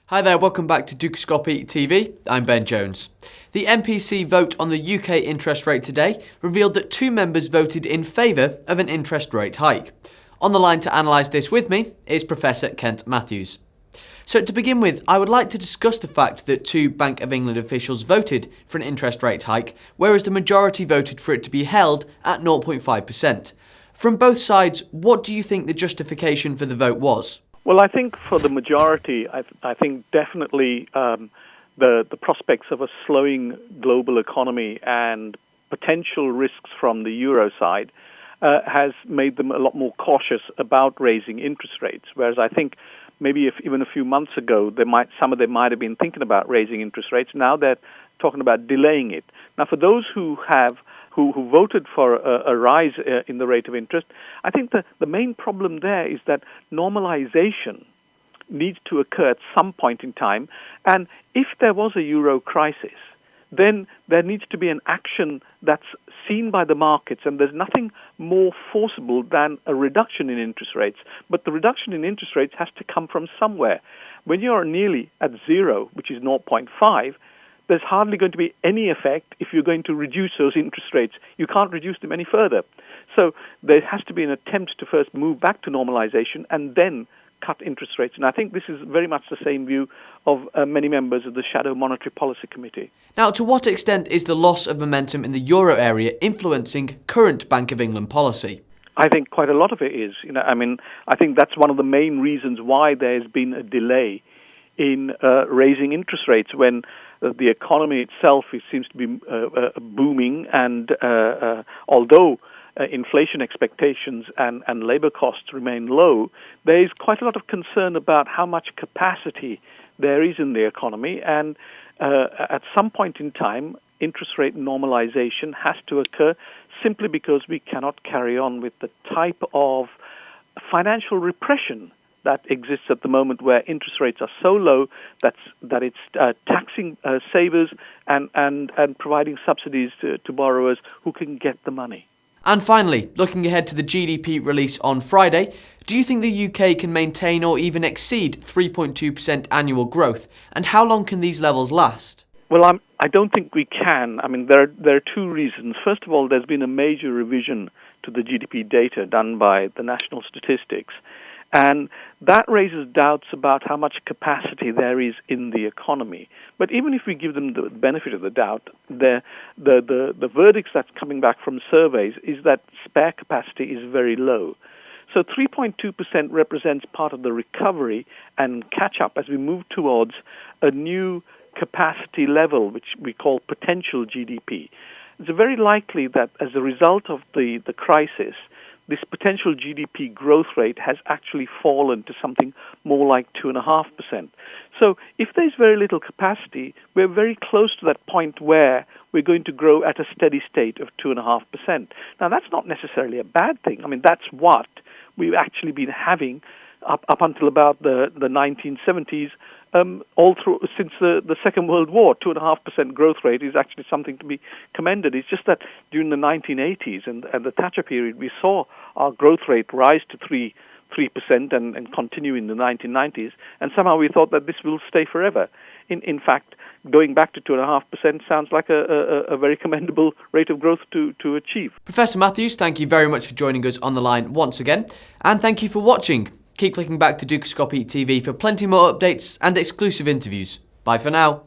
Hi there, welcome back to Dukascopy TV. I'm Ben Jones. The MPC vote on the UK interest rate today revealed that 2 members voted in favour of an interest rate hike. On the line to analyse this with me is Professor Kent Matthews. So to begin with, I would like to discuss the fact that 2 Bank of England officials voted for an interest rate hike, whereas the majority voted for it to be held at 0.5%. From both sides, what do you think the justification for the vote was? Well, I think for the majority, I think definitely the prospects of a slowing global economy and potential risks from the euro side has made them a lot more cautious about raising interest rates. Whereas I think maybe even a few months ago, some of them might have been thinking about raising interest rates. Now they're talking about delaying it. Now, for those who voted for a rise in the rate of interest, I think the main problem there is that normalization needs to occur at some point in time. And if there was a euro crisis, then there needs to be an action that's seen by the markets, and there's nothing more forcible than a reduction in interest rates. But the reduction in interest rates has to come from somewhere. When you're nearly at zero, which is 0.5, there's hardly going to be any effect if you're going to reduce those interest rates. You can't reduce them any further. So there has to be an attempt to first move back to normalization and then cut interest rates. And I think this is very much the same view of many members of the Shadow Monetary Policy Committee. Now, to what extent is the loss of momentum in the euro area influencing current Bank of England policy? I think quite a lot of it is. I think that's one of the main reasons why there's been a delay in raising interest rates when the economy itself seems to be booming, and although inflation expectations and labor costs remain low, there is quite a lot of concern about how much capacity there is in the economy, and at some point in time, interest rate normalization has to occur simply because we cannot carry on with the type of financial repression that exists at the moment, where interest rates are so low that it's taxing savers and providing subsidies to borrowers who can get the money. And finally, looking ahead to the GDP release on Friday, do you think the UK can maintain or even exceed 3.2% annual growth? And how long can these levels last? Well, I don't think we can. There are 2 reasons. First of all, there's been a major revision to the GDP data done by the National Statistics. And that raises doubts about how much capacity there is in the economy. But even if we give them the benefit of the doubt, the verdicts that's coming back from surveys is that spare capacity is very low. So 3.2% represents part of the recovery and catch-up as we move towards a new capacity level, which we call potential GDP. It's very likely that as a result of the crisis, this potential GDP growth rate has actually fallen to something more like 2.5%. So if there's very little capacity, we're very close to that point where we're going to grow at a steady state of 2.5%. Now, that's not necessarily a bad thing. That's what we've actually been having up until about the 1970s, all through since the Second World War. 2.5% growth rate is actually something to be commended. It's just that during the 1980s and the Thatcher period, we saw our growth rate rise to 3% and continue in the 1990s, and somehow we thought that this will stay forever. In fact, going back to 2.5% sounds like a very commendable rate of growth to achieve. Professor Matthews, thank you very much for joining us on the line once again, and thank you for watching. Keep clicking back to Dukascopy TV for plenty more updates and exclusive interviews. Bye for now.